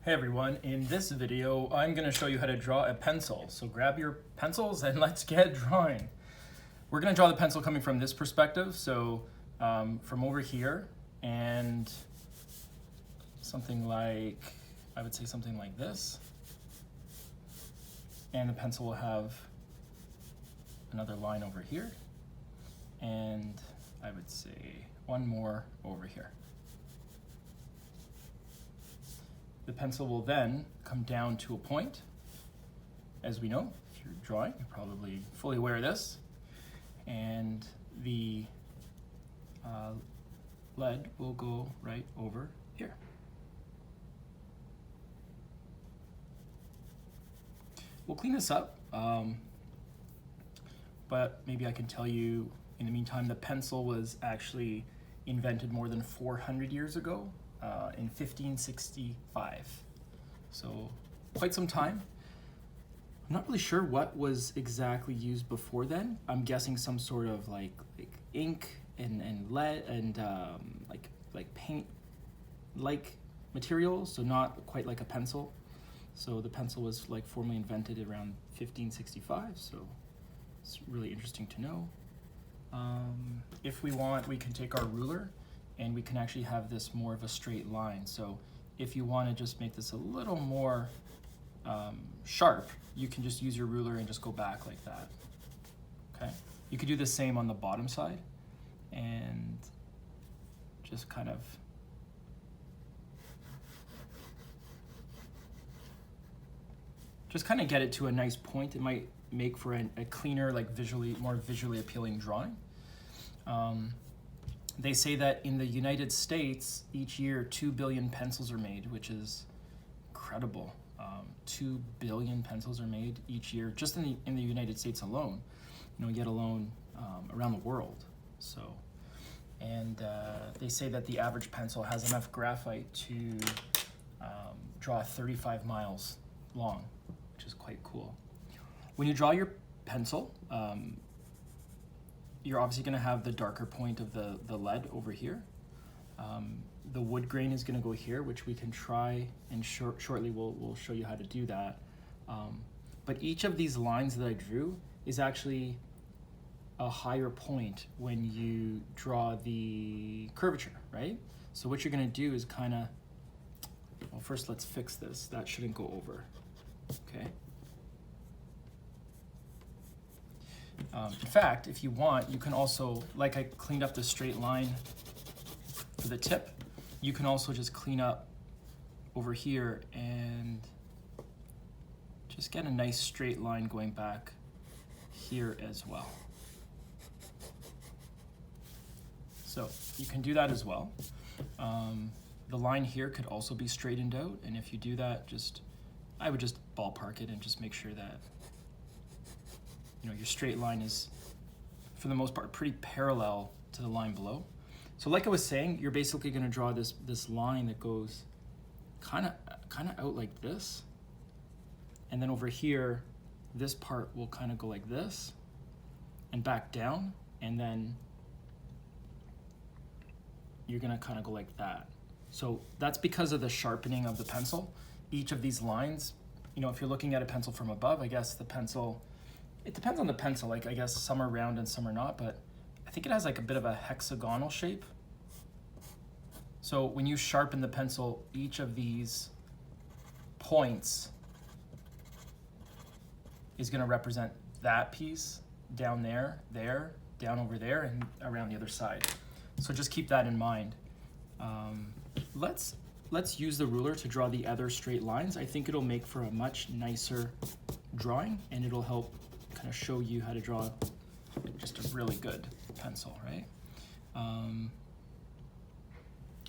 Hey everyone, in this video I'm going to show you how to draw a pencil. So grab your pencils and let's get drawing. We're going to draw the pencil coming from this perspective, so from over here, and something like, I would say something like this. And the pencil will have another line over here, and I would say one more over here. The pencil will then come down to a point. As we know, if you're drawing, you're probably fully aware of this. And the lead will go right over here. We'll clean this up, but maybe I can tell you in the meantime, the pencil was actually invented more than 400 years ago. In 1565, so quite some time. I'm not really sure what was exactly used before then. I'm guessing some sort of like ink and lead and like paint like material, so not quite like a pencil. So the pencil was like formally invented around 1565, so it's really interesting to know. If we want, we can take our ruler and we can actually have this more of a straight line. So if you want to just make this a little more sharp, you can just use your ruler and just go back like that. Okay. You could do the same on the bottom side and just kind of get it to a nice point. It might make for a cleaner, like more visually appealing drawing. They say that in the United States, each year 2 billion pencils are made, which is incredible. 2 billion pencils are made each year, just in the United States alone, yet alone around the world. So, and they say that the average pencil has enough graphite to draw 35 miles long, which is quite cool. When you draw your pencil, you're obviously going to have the darker point of the lead over here. The wood grain is going to go here, which we can try, and shortly we'll show you how to do that. But each of these lines that I drew is actually a higher point when you draw the curvature, right? So what you're going to do is well, first let's fix this. That shouldn't go over, okay? In fact, if you want, you can also, like I cleaned up the straight line for the tip, you can also just clean up over here and just get a nice straight line going back here as well. So you can do that as well. The line here could also be straightened out, and if you do that, I would just ballpark it and just make sure that your straight line is, for the most part, pretty parallel to the line below. So like I was saying, you're basically going to draw this line that goes kind of out like this. And then over here, this part will kind of go like this and back down. And then you're going to kind of go like that. So that's because of the sharpening of the pencil. Each of these lines, if you're looking at a pencil from above, I guess the pencil, it depends on the pencil, like I guess some are round and some are not, but I think it has like a bit of a hexagonal shape. So when you sharpen the pencil, each of these points is going to represent that piece down there, down over there, and around the other side. So just keep that in mind. Let's use the ruler to draw the other straight lines. I think it'll make for a much nicer drawing, and it'll help kind of show you how to draw just a really good pencil, right?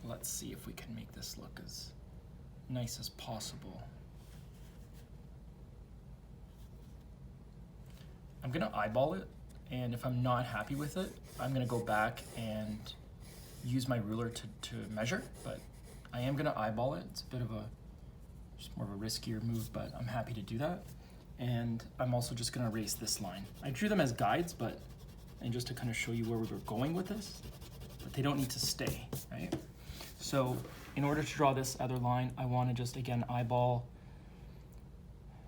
Let's see if we can make this look as nice as possible. I'm gonna eyeball it, and if I'm not happy with it, I'm gonna go back and use my ruler to measure, but I am gonna eyeball it. It's a bit of just more of a riskier move, but I'm happy to do that. And I'm also just gonna erase this line. I drew them as guides, and just to kind of show you where we were going with this, but they don't need to stay, right? So in order to draw this other line, I want to just, again, eyeball,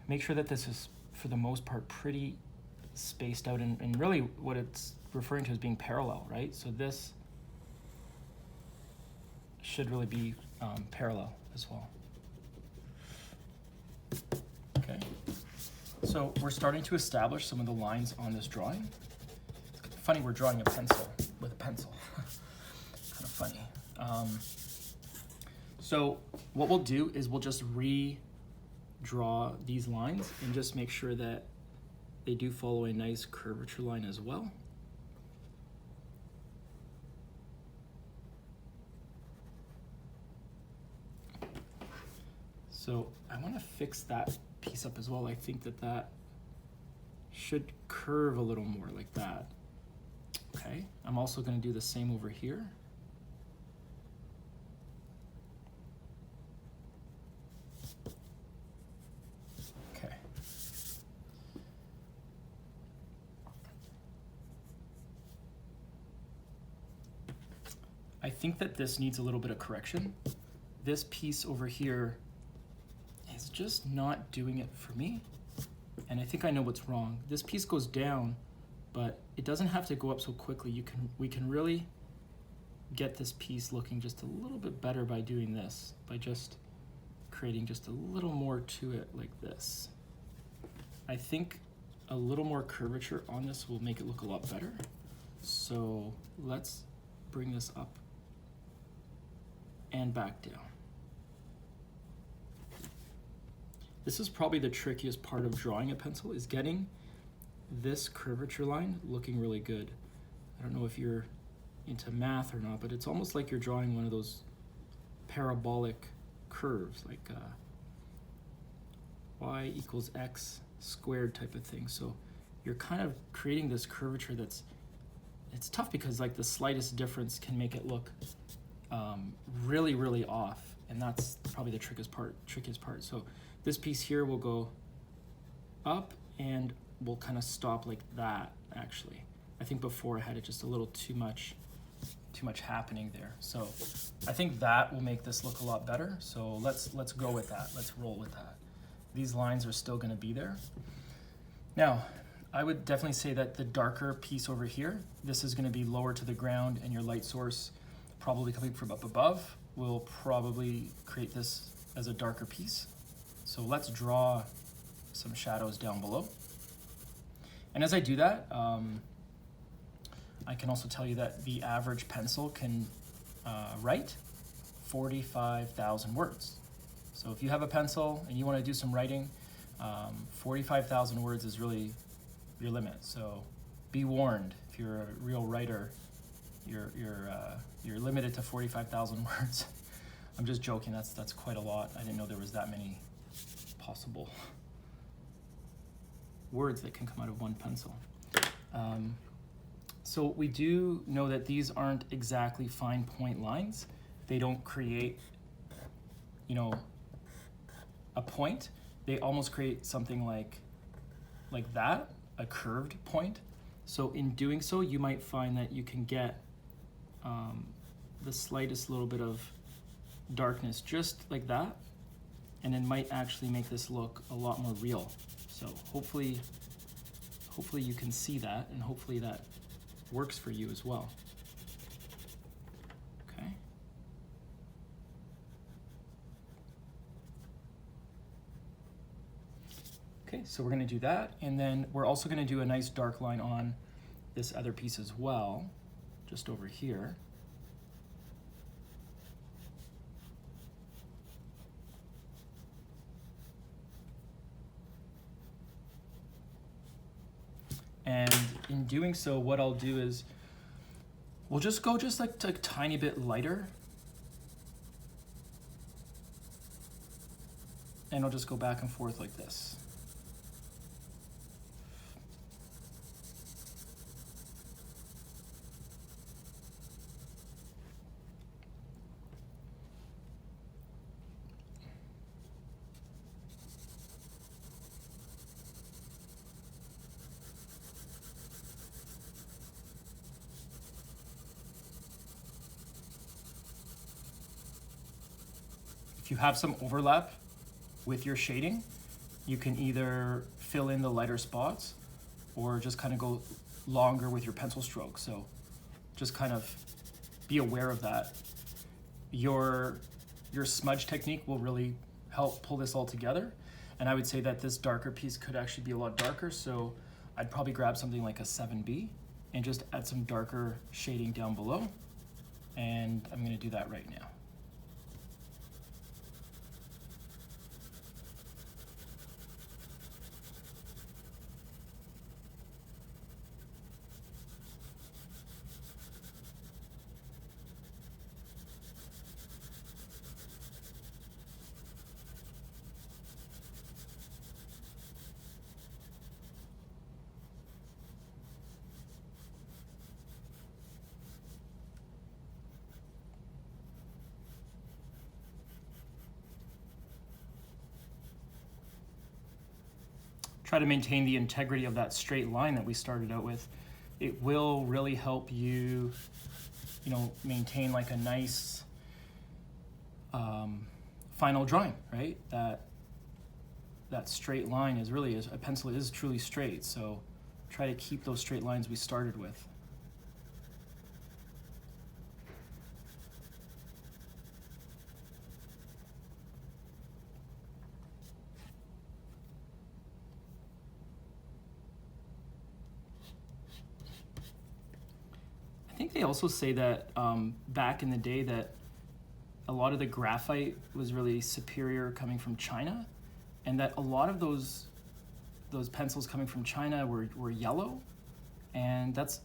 make sure that this is, for the most part, pretty spaced out, and really what it's referring to as being parallel, right? So this should really be parallel as well. Okay, so we're starting to establish some of the lines on this drawing. It's funny, we're drawing a pencil with a pencil. Kind of funny. So what we'll do is we'll just redraw these lines and just make sure that they do follow a nice curvature line as well. So I want to fix that piece up as well. I think that that should curve a little more like that. Okay, I'm also going to do the same over here. Okay. I think that this needs a little bit of correction. This piece over here is just not doing it for me. And I think I know what's wrong. This piece goes down, but it doesn't have to go up so quickly. We can really get this piece looking just a little bit better by doing this, by just creating just a little more to it like this. I think a little more curvature on this will make it look a lot better. So let's bring this up and back down. This is probably the trickiest part of drawing a pencil, is getting this curvature line looking really good. I don't know if you're into math or not, but it's almost like you're drawing one of those parabolic curves, like y equals x squared type of thing. So you're kind of creating this curvature that's, it's tough because like the slightest difference can make it look really, really off. And that's probably the trickiest part. So this piece here will go up and we'll kind of stop like that, actually. I think before I had it just a little too much happening there. So I think that will make this look a lot better. So let's go with that. Let's roll with that. These lines are still going to be there. Now, I would definitely say that the darker piece over here, this is going to be lower to the ground, and your light source probably coming from up above will probably create this as a darker piece. So let's draw some shadows down below. And as I do that, I can also tell you that the average pencil can write 45,000 words. So if you have a pencil and you want to do some writing, 45,000 words is really your limit. So be warned, if you're a real writer, you're limited to 45,000 words. I'm just joking, that's quite a lot. I didn't know there was that many possible words that can come out of one pencil. So we do know that these aren't exactly fine point lines. They don't create, a point. They almost create something like that, a curved point. So in doing so, you might find that you can get the slightest little bit of darkness just like that, and it might actually make this look a lot more real. So hopefully you can see that, and hopefully that works for you as well. Okay. Okay, so we're going to do that, and then we're also going to do a nice dark line on this other piece as well, just over here. And in doing so, what I'll do is we'll just go just like a tiny bit lighter. And I'll just go back and forth like this. if you have some overlap with your shading, you can either fill in the lighter spots or just kind of go longer with your pencil stroke. So just kind of be aware of that. Your smudge technique will really help pull this all together. And I would say that this darker piece could actually be a lot darker. So I'd probably grab something like a 7B and just add some darker shading down below. And I'm gonna do that right now. Try to maintain the integrity of that straight line that we started out with. It will really help you, maintain like a nice final drawing, right? That straight line is really, a pencil is truly straight. So try to keep those straight lines we started with. I think they also say that back in the day that a lot of the graphite was really superior coming from China, and that a lot of those pencils coming from China were yellow, and that's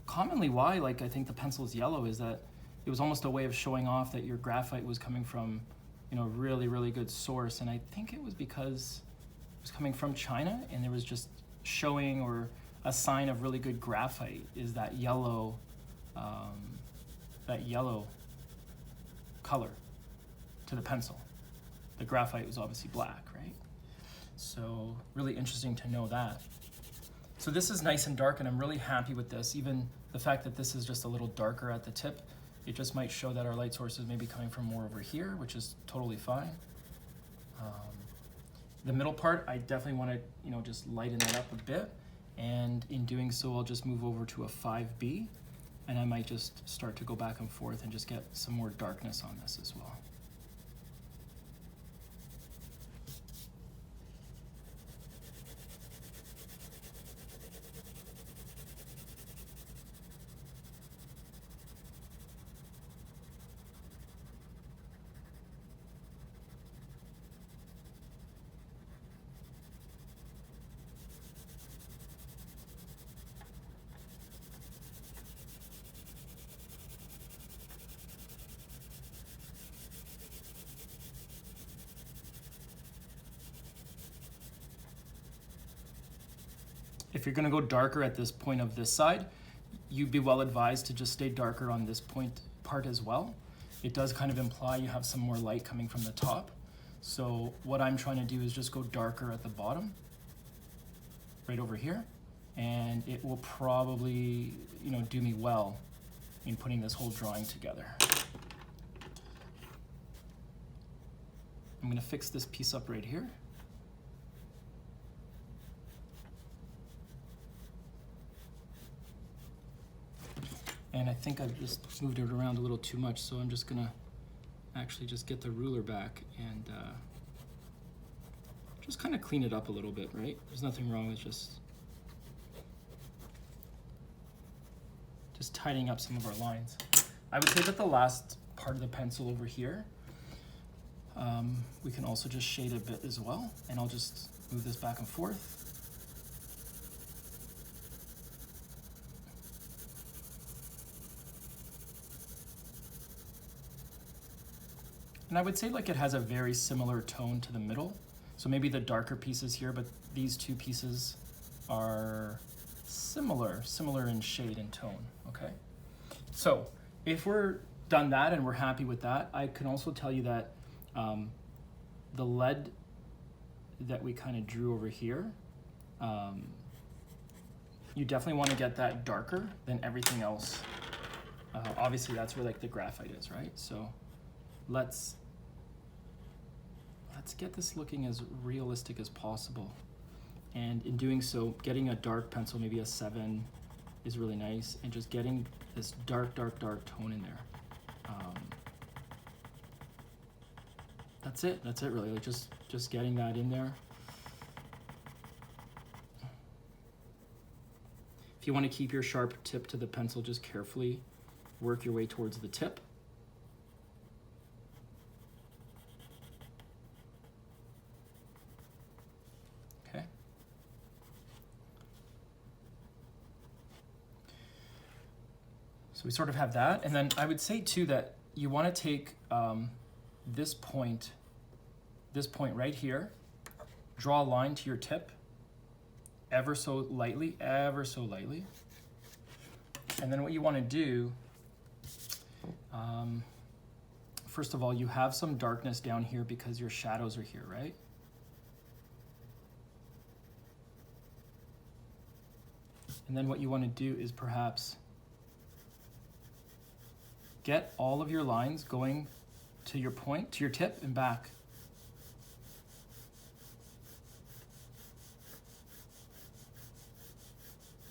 commonly why, like, I think the pencil is yellow, is that it was almost a way of showing off that your graphite was coming from, really, really good source. And I think it was because it was coming from China, and there was just showing, or a sign of really good graphite is that yellow color to the pencil. The graphite was obviously black, right? So really interesting to know that. So this is nice and dark, and I'm really happy with this. Even the fact that this is just a little darker at the tip, it just might show that our light source is maybe coming from more over here, which is totally fine. The middle part, I definitely want to, just lighten that up a bit. And in doing so, I'll just move over to a 5B, and I might just start to go back and forth and just get some more darkness on this as well. If you're gonna go darker at this point of this side, you'd be well advised to just stay darker on this part as well. It does kind of imply you have some more light coming from the top. So what I'm trying to do is just go darker at the bottom, right over here, and it will probably, do me well in putting this whole drawing together. I'm gonna fix this piece up right here. And I think I've just moved it around a little too much, so I'm just gonna actually just get the ruler back and just kind of clean it up a little bit, right? There's nothing wrong with just tidying up some of our lines. I would say that the last part of the pencil over here, we can also just shade a bit as well, and I'll just move this back and forth. And I would say like it has a very similar tone to the middle. So maybe the darker pieces here, but these two pieces are similar in shade and tone, okay? So if we're done that and we're happy with that, I can also tell you that the lead that we kind of drew over here, you definitely want to get that darker than everything else. Obviously that's where like the graphite is, right? So let's let's get this looking as realistic as possible. And in doing so, getting a dark pencil, maybe a 7, is really nice, and just getting this dark tone in there. That's it really, like just getting that in there. If you want to keep your sharp tip to the pencil, just carefully work your way towards the tip. Okay. So we sort of have that, and then I would say too that you want to take this point right here, draw a line to your tip, ever so lightly, and then what you want to do, first of all, you have some darkness down here because your shadows are here, right? And then what you want to do is perhaps get all of your lines going to your point, to your tip and back.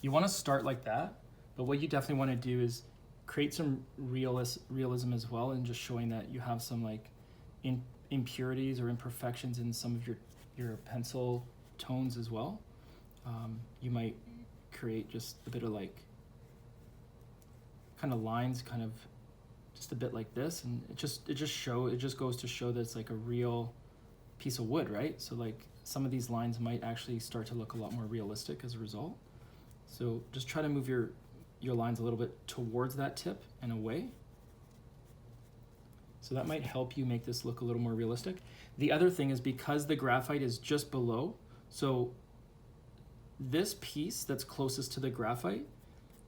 You want to start like that, but what you definitely want to do is create some realism as well, and just showing that you have some like impurities or imperfections in some of your pencil tones as well. You might create just a bit of like kind of lines, kind of just a bit like this, and it just goes to show that it's like a real piece of wood, right? So like some of these lines might actually start to look a lot more realistic as a result. So just try to move your lines a little bit towards that tip and away. So that might help you make this look a little more realistic. The other thing is, because the graphite is just below, so this piece that's closest to the graphite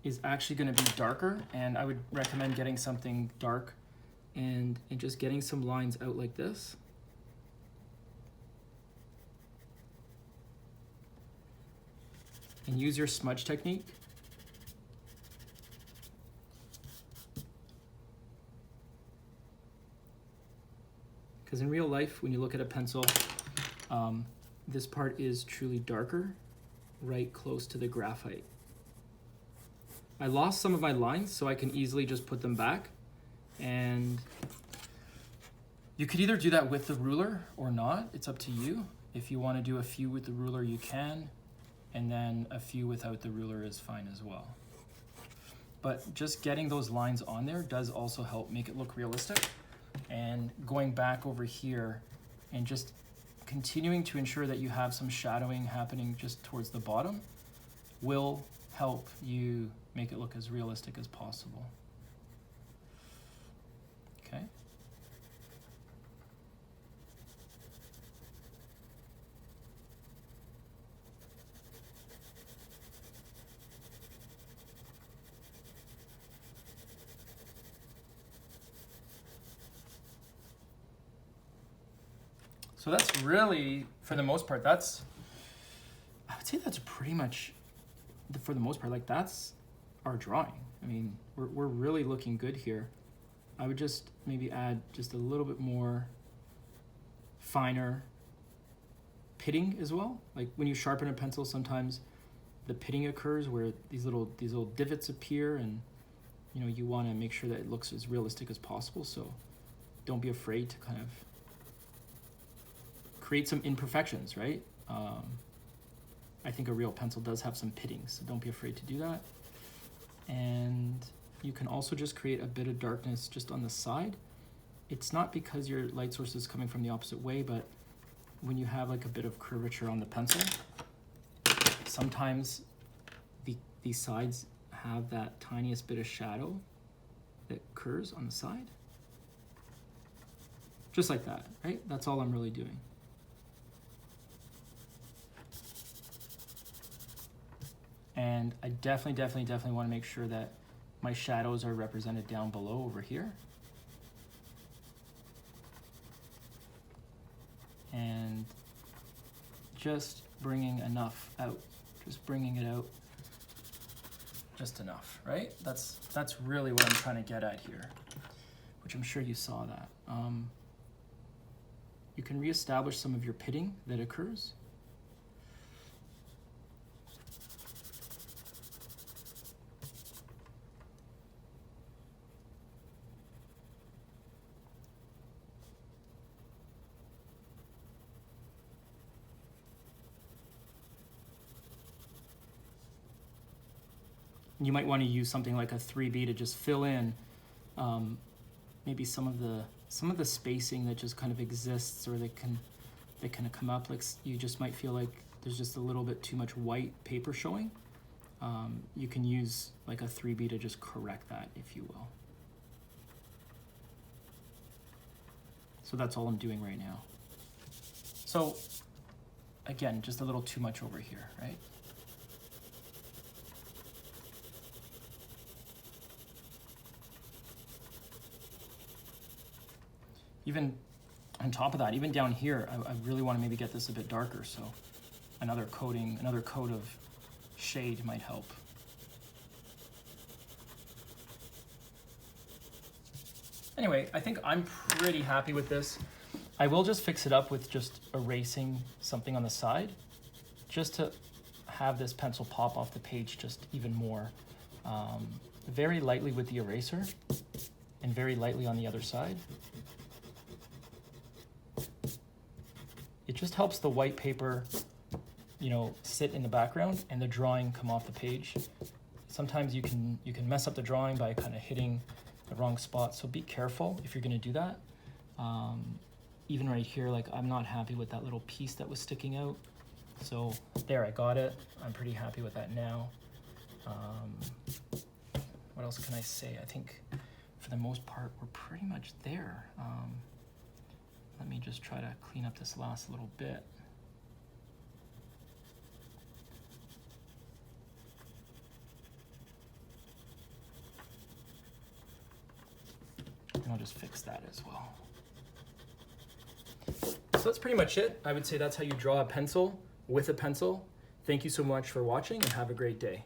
is actually going to be darker, and I would recommend getting something dark and just getting some lines out like this. And use your smudge technique. Because in real life, when you look at a pencil, this part is truly darker, right close to the graphite. I lost some of my lines, so I can easily just put them back. And you could either do that with the ruler or not. It's up to you. If you want to do a few with the ruler, you can. And then a few without the ruler is fine as well. But just getting those lines on there does also help make it look realistic. And going back over here and just continuing to ensure that you have some shadowing happening just towards the bottom will help you make it look as realistic as possible. Okay. So that's really, for the most part, I would say that's pretty much, for the most part, like that's our drawing. I mean, we're really looking good here. I would just maybe add just a little bit more finer pitting as well. Like when you sharpen a pencil, sometimes the pitting occurs where these little divots appear, and you want to make sure that it looks as realistic as possible. So don't be afraid to kind of create some imperfections, right? I think a real pencil does have some pitting, so don't be afraid to do that. And you can also just create a bit of darkness just on the side. It's not because your light source is coming from the opposite way, but when you have like a bit of curvature on the pencil, sometimes these sides have that tiniest bit of shadow that occurs on the side. Just like that, right? That's all I'm really doing. And I definitely want to make sure that my shadows are represented down below over here. And just bringing enough out, just bringing it out just enough, right? That's really what I'm trying to get at here, which I'm sure you saw that. you can reestablish some of your pitting that occurs. You might want to use something like a 3B to just fill in maybe some of the spacing that just kind of exists, or that kind of come up. Like you just might feel like there's just a little bit too much white paper showing. You can use like a 3B to just correct that, if you will. So that's all I'm doing right now. So again, just a little too much over here, right? Even on top of that, even down here, I really want to maybe get this a bit darker, so another coat of shade might help. Anyway, I think I'm pretty happy with this. I will just fix it up with just erasing something on the side, just to have this pencil pop off the page just even more. Very lightly with the eraser, and very lightly on the other side. It just helps the white paper, sit in the background and the drawing come off the page. Sometimes you can mess up the drawing by kind of hitting the wrong spot, so be careful if you're going to do that. Even right here, like I'm not happy with that little piece that was sticking out. So there, I got it. I'm pretty happy with that now. What else can I say? I think for the most part, we're pretty much there. Let me just try to clean up this last little bit. And I'll just fix that as well. So that's pretty much it. I would say that's how you draw a pencil with a pencil. Thank you so much for watching, and have a great day.